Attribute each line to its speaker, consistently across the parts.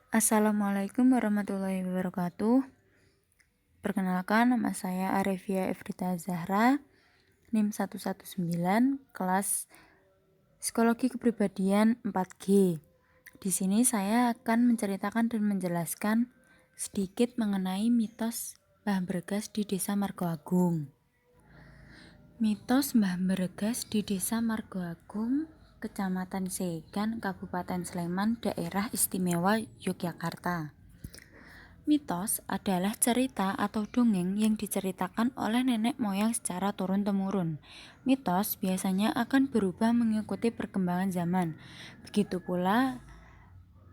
Speaker 1: Assalamualaikum warahmatullahi wabarakatuh. Perkenalkan, nama saya Arefia Efrita Zahra, NIM 119, kelas Psikologi Kepribadian 4G. Di sini saya akan menceritakan dan menjelaskan sedikit mengenai mitos Mbah Bergas di Desa Margoagung. Mitos Mbah Bergas di Desa Margoagung, Kecamatan Segan, Kabupaten Sleman, Daerah Istimewa Yogyakarta. Mitos adalah cerita atau dongeng yang diceritakan oleh nenek moyang secara turun-temurun. Mitos biasanya akan berubah mengikuti perkembangan zaman. Begitu pula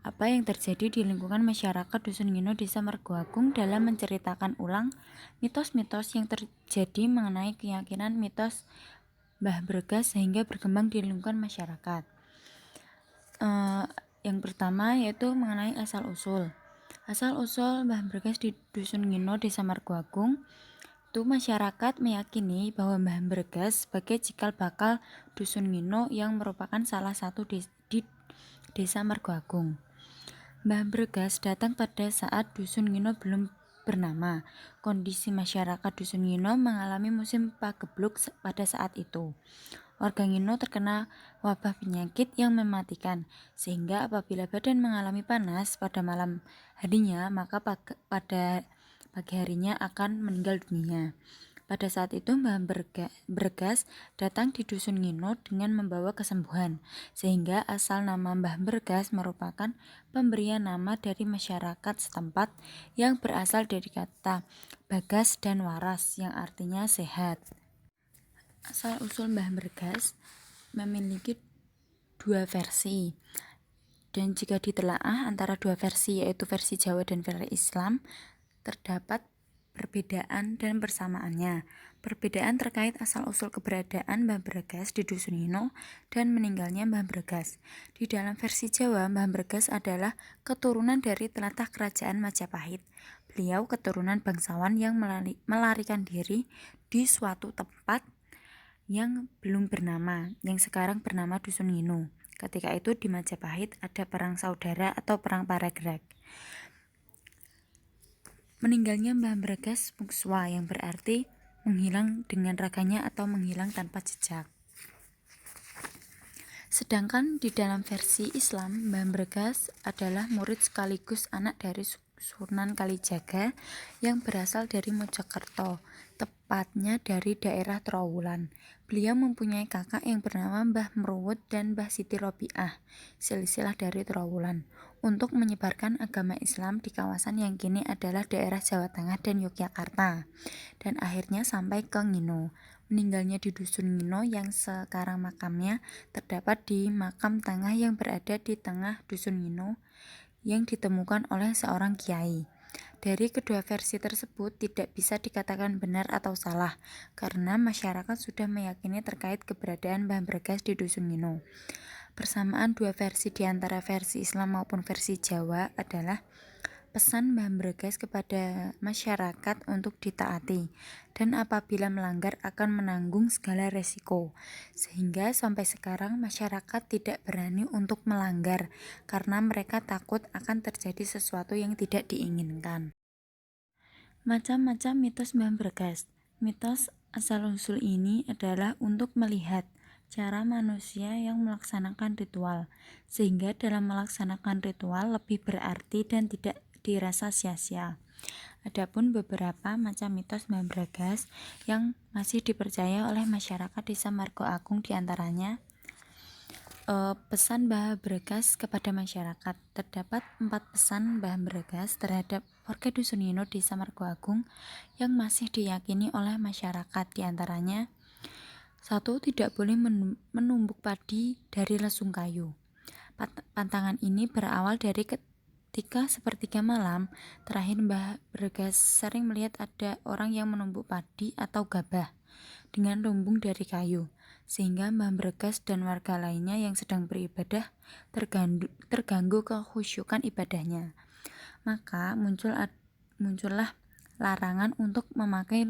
Speaker 1: apa yang terjadi di lingkungan masyarakat Dusun Ngino Desa Margoagung dalam menceritakan ulang mitos-mitos yang terjadi mengenai keyakinan mitos Mbah Bergas sehingga berkembang di lingkungan masyarakat. Yang pertama yaitu mengenai asal-usul. Asal-usul Mbah Bergas di Dusun Ngino Desa Margoagung itu masyarakat meyakini bahwa Mbah Bergas sebagai cikal bakal Dusun Ngino yang merupakan salah satu di Desa Margoagung. Mbah Bergas datang pada saat Dusun Ngino belum bernama. Kondisi masyarakat Dusun Ngino mengalami musim pagebluk pada saat itu. Warga Ngino terkena wabah penyakit yang mematikan, sehingga apabila badan mengalami panas pada malam harinya, maka pada pagi harinya akan meninggal dunia. Pada saat itu Mbah Bergas datang di Dusun Ngino dengan membawa kesembuhan, sehingga asal nama Mbah Bergas merupakan pemberian nama dari masyarakat setempat yang berasal dari kata bagas dan waras yang artinya sehat. Asal-usul Mbah Bergas memiliki dua versi, dan jika ditelaah antara dua versi yaitu versi Jawa dan versi Islam, terdapat perbedaan dan persamaannya. Perbedaan terkait asal-usul keberadaan Mbah Bergas di Dusun Ngino dan meninggalnya Mbah Bergas. Di dalam versi Jawa, Mbah Bergas adalah keturunan dari tlatah kerajaan Majapahit. Beliau keturunan bangsawan yang melarikan diri di suatu tempat yang belum bernama, yang sekarang bernama Dusun Ngino. Ketika itu di Majapahit ada perang saudara atau perang Paragrag. Meninggalnya Mbah Bergas Mukswa yang berarti menghilang dengan raganya atau menghilang tanpa jejak. Sedangkan di dalam versi Islam, Mbah Bergas adalah murid sekaligus anak dari Sunan Kalijaga yang berasal dari Mojokerto, tepatnya dari daerah Trowulan. Beliau mempunyai kakak yang bernama Mbah Mruwut dan Mbah Siti Robiah, silsilah dari Trowulan, untuk menyebarkan agama Islam di kawasan yang kini adalah daerah Jawa Tengah dan Yogyakarta, dan akhirnya sampai ke Ngino. Meninggalnya di Dusun Ngino yang sekarang makamnya terdapat di makam tengah yang berada di tengah Dusun Ngino yang ditemukan oleh seorang kiai. Dari kedua versi tersebut tidak bisa dikatakan benar atau salah karena masyarakat sudah meyakini terkait keberadaan Mbah Bergas di Dusun Ngino. Persamaan dua versi di antara versi Islam maupun versi Jawa adalah pesan Mbah Bergas kepada masyarakat untuk ditaati dan apabila melanggar akan menanggung segala resiko, sehingga sampai sekarang masyarakat tidak berani untuk melanggar karena mereka takut akan terjadi sesuatu yang tidak diinginkan. Macam-macam mitos Mbah Bergas. Mitos asal-usul ini adalah untuk melihat cara manusia yang melaksanakan ritual, sehingga dalam melaksanakan ritual lebih berarti dan tidak dirasa sia-sia. Adapun beberapa macam mitos Mbah Bergas yang masih dipercaya oleh masyarakat Desa Margoagung diantaranya pesan Mbah Bergas kepada masyarakat. Terdapat 4 pesan Mbah Bergas terhadap warga Dusun Ngino Desa Margoagung yang masih diyakini oleh masyarakat, diantaranya 1. Tidak boleh menumbuk padi dari lesung kayu. Pantangan ini berawal dari ketika sepertiga malam terakhir Mbah Bergas sering melihat ada orang yang menumbuk padi atau gabah dengan lumbung dari kayu, sehingga Mbah Bergas dan warga lainnya yang sedang beribadah terganggu kekhusyukan ibadahnya. Maka muncullah larangan untuk memakai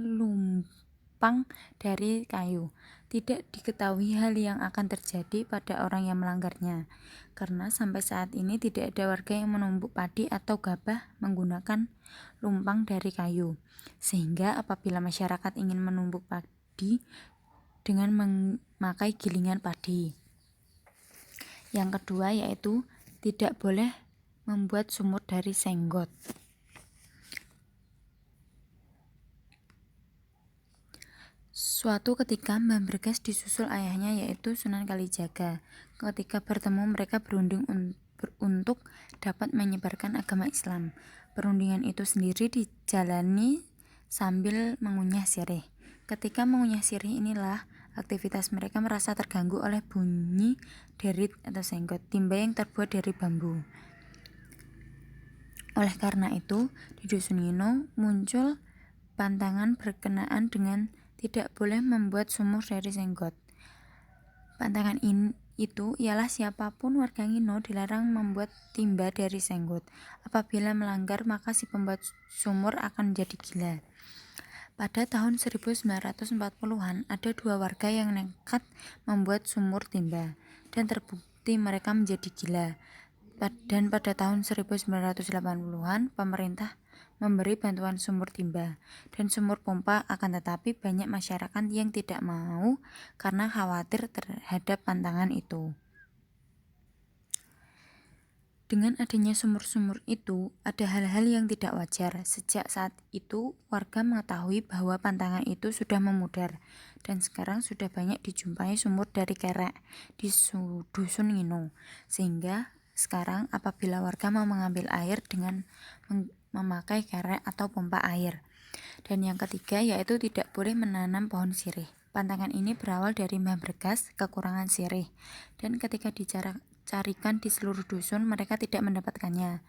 Speaker 1: menumpang dari kayu. Tidak diketahui hal yang akan terjadi pada orang yang melanggarnya, karena sampai saat ini tidak ada warga yang menumbuk padi atau gabah menggunakan lumpang dari kayu. Sehingga apabila masyarakat ingin menumbuk padi dengan memakai gilingan padi. Yang kedua yaitu tidak boleh membuat sumur dari senggot. Suatu ketika Mbah Bergas disusul ayahnya yaitu Sunan Kalijaga. Ketika bertemu mereka berunding untuk dapat menyebarkan agama Islam. Perundingan itu sendiri dijalani sambil mengunyah sirih. Ketika mengunyah sirih inilah aktivitas mereka merasa terganggu oleh bunyi derit atau senggot, timba yang terbuat dari bambu. Oleh karena itu, di Dusun Ngino muncul pantangan berkenaan dengan tidak boleh membuat sumur dari senggot. Pantangan itu ialah siapapun warga Ngino dilarang membuat timba dari senggot. Apabila melanggar maka si pembuat sumur akan menjadi gila. Pada tahun 1940-an ada 2 warga yang nekat membuat sumur timba dan terbukti mereka menjadi gila. Dan pada tahun 1980-an pemerintah memberi bantuan sumur timba dan sumur pompa, akan tetapi banyak masyarakat yang tidak mau karena khawatir terhadap pantangan itu. Dengan adanya sumur-sumur itu, ada hal-hal yang tidak wajar. Sejak saat itu, warga mengetahui bahwa pantangan itu sudah memudar, dan sekarang sudah banyak dijumpai sumur dari kerek di Dusun Ngino. Sehingga sekarang apabila warga mau mengambil air dengan memakai kerek atau pompa air. Dan yang ketiga yaitu tidak boleh menanam pohon sirih. Pantangan ini berawal dari Mbah Bergas kekurangan sirih, dan ketika dicarikan di seluruh dusun mereka tidak mendapatkannya.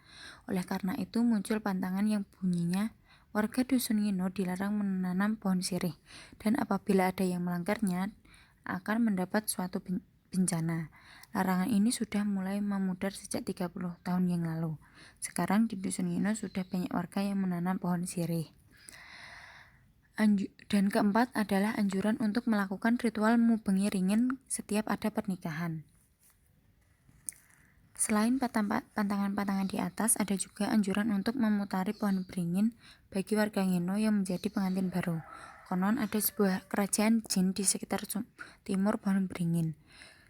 Speaker 1: Oleh karena itu muncul pantangan yang bunyinya warga Dusun Ngino dilarang menanam pohon sirih, dan apabila ada yang melanggarnya akan mendapat suatu bencana. Larangan ini sudah mulai memudar sejak 30 tahun yang lalu. Sekarang di Dusun Ngino sudah banyak warga yang menanam pohon sirih. Dan keempat adalah anjuran untuk melakukan ritual mubengi ringin setiap ada pernikahan. Selain pantangan-pantangan di atas, ada juga anjuran untuk memutari pohon beringin bagi warga Ngino yang menjadi pengantin baru. Konon ada sebuah kerajaan jin di sekitar timur pohon beringin.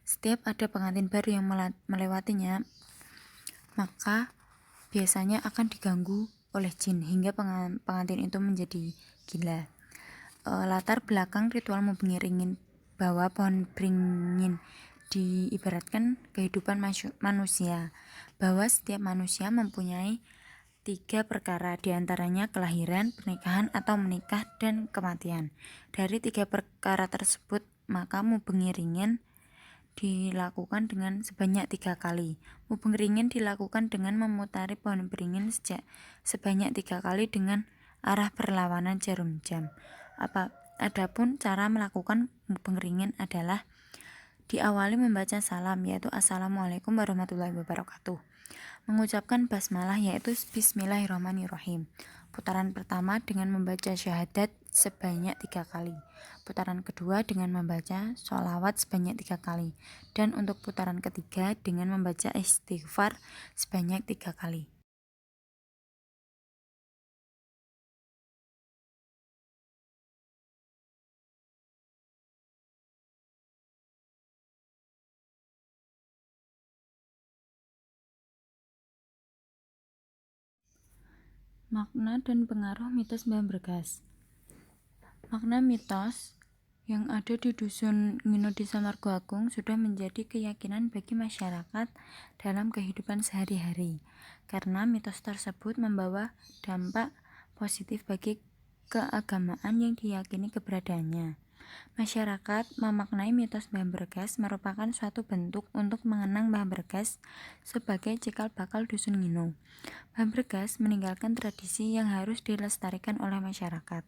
Speaker 1: Setiap ada pengantin baru yang melewatinya, maka biasanya akan diganggu oleh jin hingga pengantin itu menjadi gila. Latar belakang ritual mubengi ringin bahwa pohon beringin diibaratkan kehidupan manusia, bahwa setiap manusia mempunyai 3 perkara, diantaranya kelahiran, pernikahan atau menikah, dan kematian. Dari 3 perkara tersebut maka mubengi ringin dilakukan dengan sebanyak 3 kali. Mubengi ringin dilakukan dengan memutari pohon beringin sebanyak 3 kali dengan arah berlawanan jarum jam. Adapun cara melakukan mubengi ringin adalah diawali membaca salam, yaitu Assalamualaikum warahmatullahi wabarakatuh. Mengucapkan basmalah, yaitu Bismillahirrahmanirrahim. Putaran pertama dengan membaca syahadat sebanyak 3 kali. Putaran kedua dengan membaca sholawat sebanyak 3 kali. Dan untuk putaran ketiga dengan membaca istighfar sebanyak 3 kali. Makna dan pengaruh mitos Mbah Bergas. Makna mitos yang ada di Dusun Ngino Desa Margoagung sudah menjadi keyakinan bagi masyarakat dalam kehidupan sehari-hari, karena mitos tersebut membawa dampak positif bagi keagamaan yang diyakini keberadaannya. Masyarakat memaknai mitos Mbah Bergas merupakan suatu bentuk untuk mengenang Mbah Bergas sebagai cikal bakal Dusun Ngino. Mbah Bergas meninggalkan tradisi yang harus dilestarikan oleh masyarakat.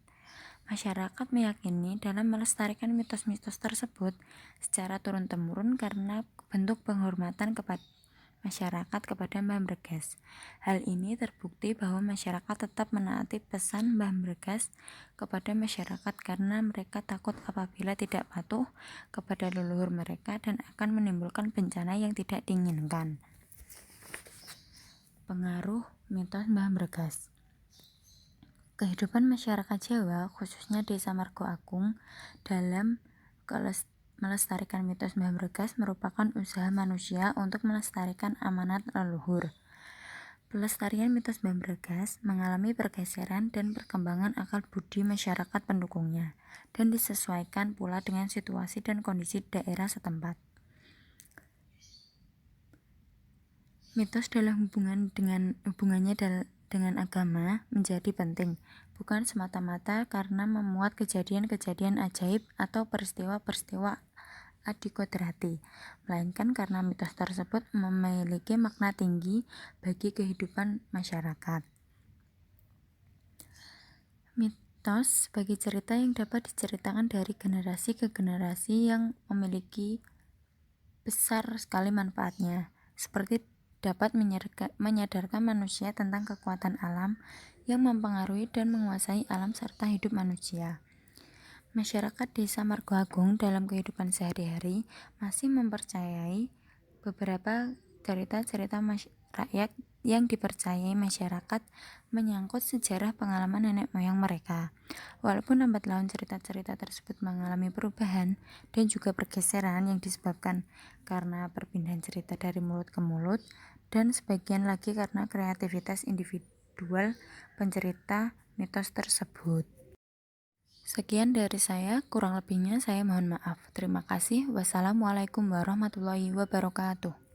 Speaker 1: Masyarakat meyakini dalam melestarikan mitos-mitos tersebut secara turun-temurun karena bentuk penghormatan masyarakat kepada Mbah Bergas. Hal ini terbukti bahwa masyarakat tetap menaati pesan Mbah Bergas kepada masyarakat karena mereka takut apabila tidak patuh kepada leluhur mereka dan akan menimbulkan bencana yang tidak diinginkan. Pengaruh mitos Mbah Bergas. Kehidupan masyarakat Jawa, khususnya Desa Margo Agung, dalam melestarikan mitos Mbah Bergas merupakan usaha manusia untuk melestarikan amanat leluhur. Pelestarian mitos Mbah Bergas mengalami pergeseran dan perkembangan akal budi masyarakat pendukungnya, dan disesuaikan pula dengan situasi dan kondisi daerah setempat. Mitos dalam hubungannya dengan agama menjadi penting, bukan semata-mata karena memuat kejadian-kejadian ajaib atau peristiwa-peristiwa adikodrati, melainkan karena mitos tersebut memiliki makna tinggi bagi kehidupan masyarakat. Mitos sebagai cerita yang dapat diceritakan dari generasi ke generasi yang memiliki besar sekali manfaatnya, seperti dapat menyadarkan manusia tentang kekuatan alam yang mempengaruhi dan menguasai alam serta hidup manusia. Masyarakat Desa Margo Agung dalam kehidupan sehari-hari masih mempercayai beberapa cerita-cerita rakyat yang dipercayai masyarakat menyangkut sejarah pengalaman nenek moyang mereka. Walaupun lambat laun cerita-cerita tersebut mengalami perubahan dan juga pergeseran yang disebabkan karena perpindahan cerita dari mulut ke mulut, dan sebagian lagi karena kreativitas individual pencerita mitos tersebut. Sekian dari saya, kurang lebihnya saya mohon maaf. Terima kasih. Wassalamualaikum warahmatullahi wabarakatuh.